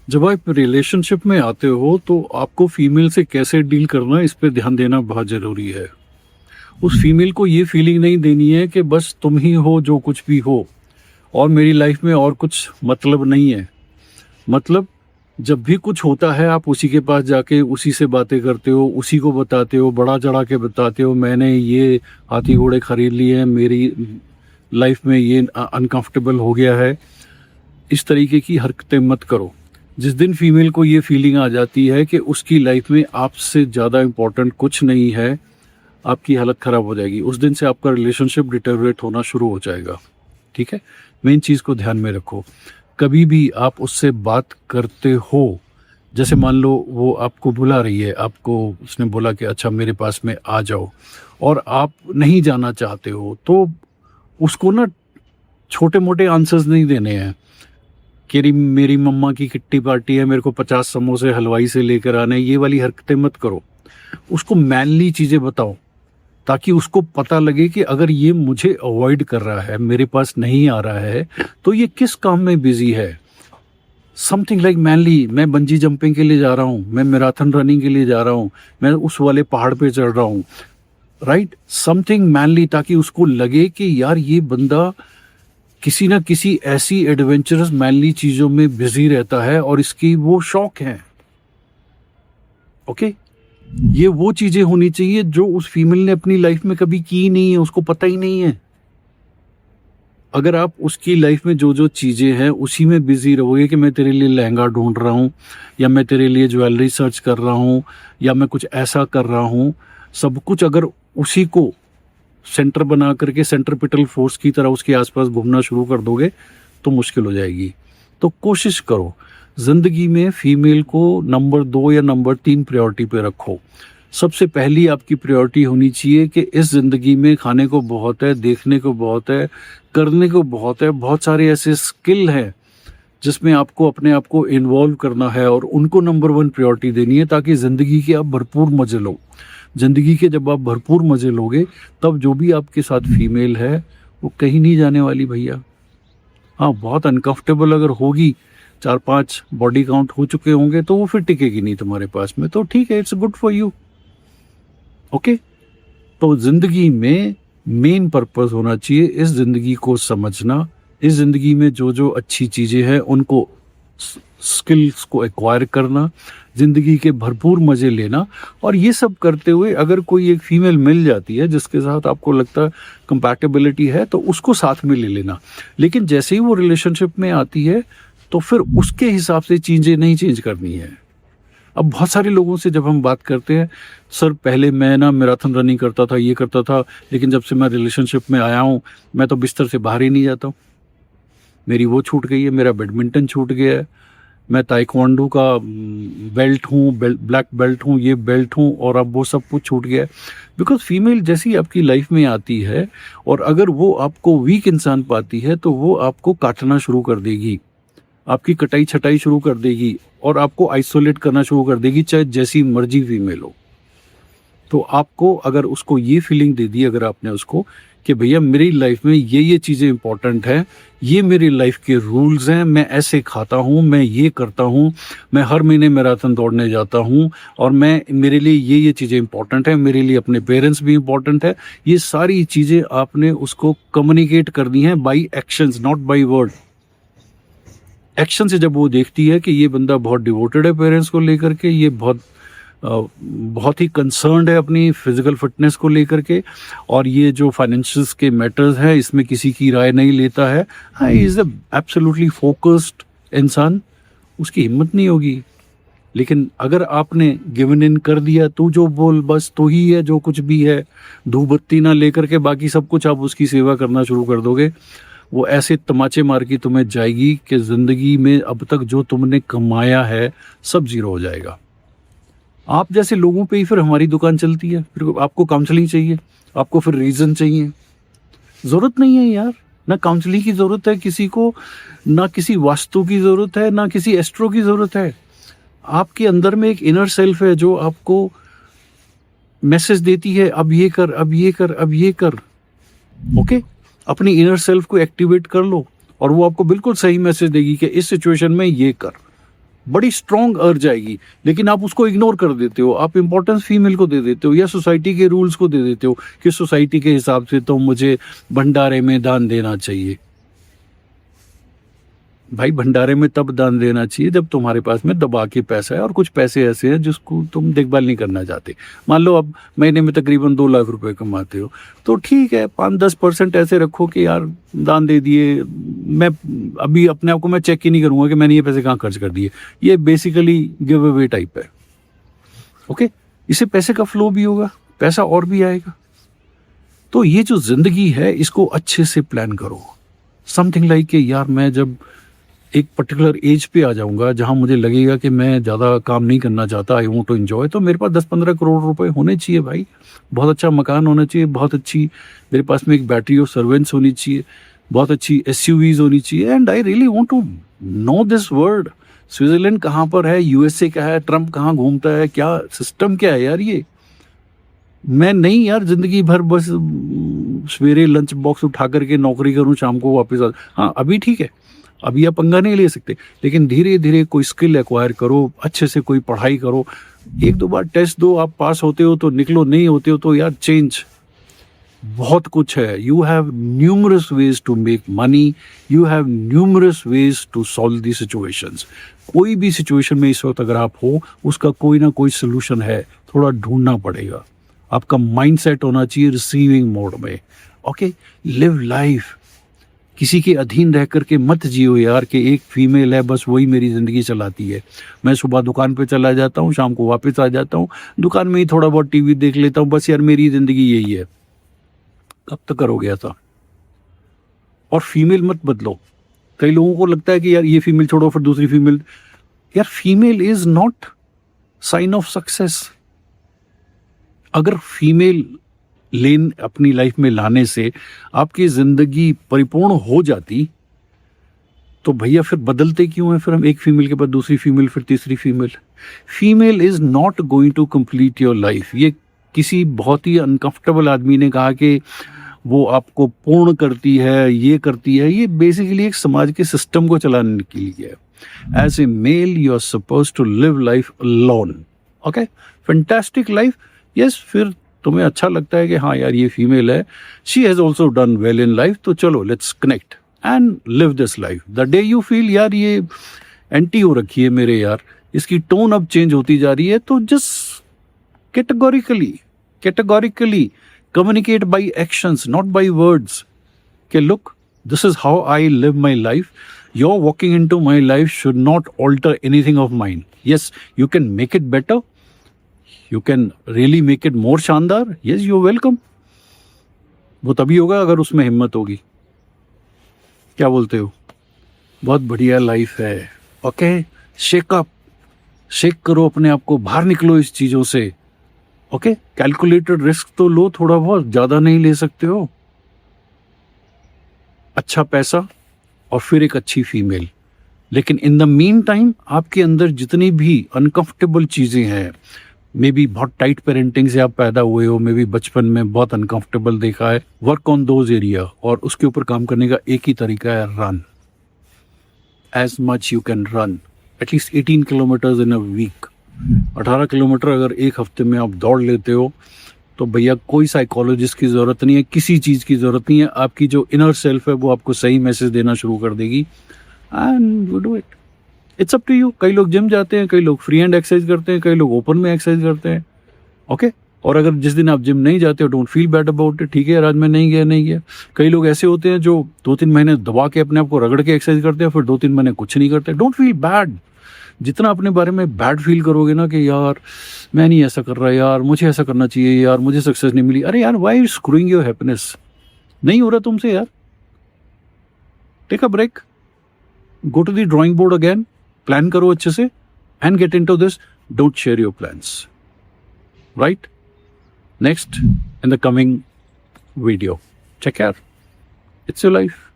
जब आप रिलेशनशिप में आते हो तो आपको फीमेल से कैसे डील करना है, इस पे ध्यान देना बहुत ज़रूरी है। उस फीमेल को ये फीलिंग नहीं देनी है कि बस तुम ही हो जो कुछ भी हो और मेरी लाइफ में और कुछ मतलब नहीं है। मतलब जब भी कुछ होता है आप उसी के पास जाके उसी से बातें करते हो, उसी को बताते हो, बढ़ा चढ़ा के बताते हो, मैंने ये हाथी घोड़े खरीद लिए हैं, मेरी लाइफ में ये अनकंफर्टेबल हो गया है। इस तरीके की हरकतें मत करो। जिस दिन फीमेल को ये फीलिंग आ जाती है कि उसकी लाइफ में आपसे ज़्यादा इम्पोर्टेंट कुछ नहीं है, आपकी हालत ख़राब हो जाएगी। उस दिन से आपका रिलेशनशिप डिटेरियोरेट होना शुरू हो जाएगा। ठीक है, मेन चीज़ को ध्यान में रखो। कभी भी आप उससे बात करते हो, जैसे मान लो वो आपको बुला रही है, आपको उसने बोला कि अच्छा मेरे पास में आ जाओ, और आप नहीं जाना चाहते हो, तो उसको ना छोटे मोटे आंसर्स नहीं देने हैं कि मेरी मम्मा की किट्टी पार्टी है, मेरे को 50 समोसे हलवाई से लेकर आने, ये वाली हरकतें मत करो। उसको मैनली चीज़ें बताओ ताकि उसको पता लगे कि अगर ये मुझे अवॉइड कर रहा है, मेरे पास नहीं आ रहा है, तो ये किस काम में बिजी है। समथिंग लाइक मैनली, मैं बंजी जंपिंग के लिए जा रहा हूँ, मैं मैराथन रनिंग के लिए जा रहा हूँ, मैं उस वाले पहाड़ पे चढ़ रहा हूँ, राइट। समथिंग मैनली, ताकि उसको लगे कि यार ये बंदा किसी ना किसी ऐसी एडवेंचरस मैनली चीज़ों में बिजी रहता है और इसकी वो शौक है। ओके, ये वो चीज़ें होनी चाहिए जो उस फीमेल ने अपनी लाइफ में कभी की नहीं है, उसको पता ही नहीं है। अगर आप उसकी लाइफ में जो जो चीज़ें हैं उसी में बिजी रहोगे कि मैं तेरे लिए लहंगा ढूंढ रहा हूँ, या मैं तेरे लिए ज्वेलरी सर्च कर रहा हूँ, या मैं कुछ ऐसा कर रहा हूँ, सब कुछ अगर उसी को सेंटर बना करके सेंट्रिपिटल फोर्स की तरह उसके आसपास घूमना शुरू कर दोगे तो मुश्किल हो जाएगी। तो कोशिश करो ज़िंदगी में फीमेल को नंबर 2 या नंबर 3 प्रायोरिटी पे रखो। सबसे पहली आपकी प्रायोरिटी होनी चाहिए कि इस ज़िंदगी में खाने को बहुत है, देखने को बहुत है, करने को बहुत है, बहुत सारे ऐसे स्किल हैं जिसमें आपको अपने आप को इन्वॉल्व करना है और उनको नंबर 1 प्रायोरिटी देनी है, ताकि ज़िंदगी के आप भरपूर मज़े लो। ज़िंदगी के जब आप भरपूर मज़े लोगे तब जो भी आपके साथ फीमेल है वो कहीं नहीं जाने वाली भैया। हाँ, बहुत अनकंफर्टेबल अगर होगी, 4-5 बॉडी काउंट हो चुके होंगे, तो वो फिर टिकेगी नहीं तुम्हारे पास में, तो ठीक है, it's good for you. Okay, तो ज़िंदगी में मेन पर्पस होना चाहिए इस ज़िंदगी को समझना, इस ज़िंदगी में जो जो अच्छी चीज़ें हैं उनको, स्किल्स को एक्वायर करना, ज़िंदगी के भरपूर मज़े लेना। और ये सब करते हुए अगर कोई एक फीमेल मिल जाती है जिसके साथ आपको लगता है कंपैटिबिलिटी है, तो उसको साथ में ले लेना। लेकिन जैसे ही वो रिलेशनशिप में आती है तो फिर उसके हिसाब से चीज़ें नहीं चेंज करनी है। अब बहुत सारे लोगों से जब हम बात करते हैं, सर पहले मैं ना मैराथन रनिंग करता था, ये करता था, लेकिन जब से मैं रिलेशनशिप में आया हूँ मैं तो बिस्तर से बाहर ही नहीं जाता हूँ, मेरी वो छूट गई है, मेरा बैडमिंटन छूट गया है, मैं ताइक्वांडो का बेल्ट हूँ, ब्लैक बेल्ट हूँ, ये बेल्ट हूँ, और अब वो सब कुछ छूट गया है। बिकॉज फीमेल जैसी आपकी लाइफ में आती है और अगर वो आपको वीक इंसान पाती है तो वो आपको काटना शुरू कर देगी, आपकी कटाई छटाई शुरू कर देगी और आपको आइसोलेट करना शुरू कर देगी, चाहे जैसी मर्जी फीमेल हो। तो आपको अगर उसको ये फीलिंग दे दी अगर आपने उसको कि भैया मेरी लाइफ में ये चीज़ें इंपॉर्टेंट हैं, ये मेरी लाइफ के रूल्स हैं, मैं ऐसे खाता हूँ, मैं ये करता हूँ, मैं हर महीने मैराथन दौड़ने जाता हूँ, और मैं, मेरे लिए ये चीज़ें इंपॉर्टेंट हैं, मेरे लिए अपने पेरेंट्स भी इंपॉर्टेंट है, ये सारी चीज़ें आपने उसको कम्युनिकेट करनी है by actions, not by word. Action से जब वो देखती है कि ये बंदा बहुत डिवोटेड है पेरेंट्स को लेकर के, ये बहुत ही कंसर्न्ड है अपनी फिजिकल फिटनेस को लेकर के, और ये जो फाइनेंशियल्स के मैटर्स हैं इसमें किसी की राय नहीं लेता है, हाँ, इज़ अ एब्सोल्युटली फोकस्ड इंसान, उसकी हिम्मत नहीं होगी। लेकिन अगर आपने गिवन इन कर दिया, तू जो बोल बस तू ही है जो कुछ भी है, धूप बत्ती ना लेकर के बाकी सब कुछ आप उसकी सेवा करना शुरू कर दोगे, वो ऐसे तमाचे मार के तुम्हें जाएगी कि ज़िंदगी में अब तक जो तुमने कमाया है सब जीरो हो जाएगा। आप जैसे लोगों पे ही फिर हमारी दुकान चलती है, फिर आपको काउंसलिंग चाहिए, आपको फिर रीज़न चाहिए। ज़रूरत नहीं है यार, ना काउंसलिंग की ज़रूरत है किसी को, ना किसी वास्तु की ज़रूरत है, ना किसी एस्ट्रो की ज़रूरत है। आपके अंदर में एक इनर सेल्फ है जो आपको मैसेज देती है, अब ये कर, अब ये कर, अब ये कर। ओके, अपनी इनर सेल्फ को एक्टिवेट कर लो और वो आपको बिल्कुल सही मैसेज देगी कि इस सिचुएशन में ये कर। बड़ी स्ट्रॉन्ग अर्ज आएगी, लेकिन आप उसको इग्नोर कर देते हो, आप इंपॉर्टेंस फीमेल को दे देते हो या सोसाइटी के रूल्स को दे देते हो कि सोसाइटी के हिसाब से तो मुझे भंडारे में दान देना चाहिए। भाई भंडारे में तब दान देना चाहिए जब तुम्हारे पास में दबा के पैसा है और कुछ पैसे ऐसे हैं जिसको तुम देखभाल नहीं करना चाहते। मान लो अब महीने में तकरीबन 2 लाख रुपए कमाते हो, तो ठीक है 5-10% ऐसे रखो कि यार दान दे दिए। मैं अभी अपने आप को मैं चेक ही नहीं करूंगा कि मैंने ये पैसे कहाँ खर्च कर दिए। ये बेसिकली गिव अवे टाइप है। ओके, इससे पैसे का फ्लो भी होगा, पैसा और भी आएगा। तो ये जो जिंदगी है इसको अच्छे से प्लान करो। समथिंग लाइक कि यार मैं जब एक पर्टिकुलर एज पे आ जाऊंगा जहां मुझे लगेगा कि मैं ज़्यादा काम नहीं करना चाहता, आई वांट टू एंजॉय, तो मेरे पास 10-15 करोड़ रुपए होने चाहिए भाई। बहुत अच्छा मकान होना चाहिए, बहुत अच्छी मेरे पास में एक बैटरी ऑफ सर्वेंट्स होनी चाहिए, बहुत अच्छी SUVs होनी चाहिए। And I really want to know this world. Switzerland कहाँ पर है, USA क्या है, ट्रम्प कहाँ घूमता है, क्या सिस्टम क्या है यार ये। मैं नहीं यार जिंदगी भर बस सवेरे लंच बॉक्स उठा करके नौकरी करूं, शाम को वापस आ। हाँ अभी ठीक है, अभी आप पंगा नहीं ले सकते, लेकिन धीरे धीरे कोई स्किल एक्वायर करो, अच्छे से कोई पढ़ाई करो, 1-2 बार टेस्ट दो, आप पास होते हो तो निकलो, नहीं होते हो तो यार चेंज। बहुत कुछ है। You have numerous ways to make money, you have numerous ways to solve the situations. कोई भी सिचुएशन में इस वक्त अगर आप हो, उसका कोई ना कोई सोल्यूशन है, थोड़ा ढूंढना पड़ेगा। आपका माइंड सेट होना चाहिए रिसीविंग मोड में। ओके, लिव लाइफ, किसी के अधीन रह करके मत जियो यार कि एक फीमेल है बस वही मेरी ज़िंदगी चलाती है। मैं सुबह दुकान पे चला जाता हूँ, शाम को वापस आ जाता हूँ, दुकान में ही थोड़ा बहुत टीवी देख लेता हूँ, बस यार मेरी ज़िंदगी यही है। कब तक करोगे ऐसा? और फीमेल मत बदलो। कई लोगों को लगता है कि यार ये फीमेल छोड़ो फिर दूसरी फीमेल। यार female is not sign of success. अगर फीमेल लेन अपनी लाइफ में लाने से आपकी जिंदगी परिपूर्ण हो जाती तो भैया फिर बदलते क्यों हैं? फिर हम एक फीमेल के बाद दूसरी फीमेल, फिर तीसरी female. Female is not going to complete your life. ये किसी बहुत ही अनकंफर्टेबल आदमी ने कहा कि वो आपको पूर्ण करती है, ये करती है। ये बेसिकली एक समाज के सिस्टम को चलाने के लिए है। As a male you are suppose to live life alone. Okay, fantastic life. Yes, फिर तुम्हें अच्छा लगता है कि हाँ यार ये फीमेल है, she has also done well in life, तो चलो let's connect and live this life. The day you feel यार ये एंटी हो रखी है मेरे यार, इसकी टोन अब चेंज होती जा रही है, तो just categorically communicate by actions, not by words. Okay, look, this is how I live my life. Your walking into my life should not alter anything of mine. Yes, you can make it better. You can really make it more शानदार. Yes, you're welcome. वो तभी होगा अगर उसमें हिम्मत होगी। क्या बोलते हो? बहुत बढ़िया लाइफ है। ओके, शेक करो अपने आप को, बाहर निकलो इस चीजों से। ओके, कैलकुलेटेड रिस्क तो लो, थोड़ा बहुत, ज्यादा नहीं ले सकते हो। अच्छा पैसा और फिर एक अच्छी फीमेल। लेकिन इन द मीन टाइम आपके अंदर जितनी भी अनकंफर्टेबल चीजें हैं, मे बी बहुत टाइट पेरेंटिंग से आप पैदा हुए हो, मे बी बचपन में बहुत अनकंफर्टेबल देखा है, वर्क ऑन दोज एरिया। और उसके ऊपर काम करने का एक ही तरीका है, run as much you can run, at least 18 kilometers in a week. 18 kilometer अगर एक हफ्ते में आप दौड़ लेते हो तो भैया कोई साइकोलॉजिस्ट की ज़रूरत नहीं है, किसी चीज़ की ज़रूरत नहीं है। आपकी जो इनर सेल्फ है वो आपको सही मैसेज देना शुरू कर देगी and you do it. It's up to you. कई लोग जिम जाते हैं, कई लोग फ्री हैंड एक्सरसाइज करते हैं, कई लोग ओपन में एक्सरसाइज करते हैं। ओके, और अगर जिस दिन आप जिम नहीं जाते हो, don't feel bad about it. ठीक है यार, आज मैं नहीं गया। कई लोग ऐसे होते हैं जो 2-3 महीने दबा के अपने आप को रगड़ के एक्सरसाइज करते हैं, फिर 2-3 महीने कुछ नहीं करते। Don't feel bad. जितना अपने बारे में बैड फील करोगे ना कि यार मैं नहीं ऐसा कर रहा, यार मुझे ऐसा करना चाहिए, यार मुझे सक्सेस नहीं मिली, अरे यार why you screwing your happiness? नहीं हो रहा तुमसे यार, take a break, go to the drawing board again, plan करो अच्छे से and get into this. Don't share your plans, right? Next in the coming video, take care, it's your life.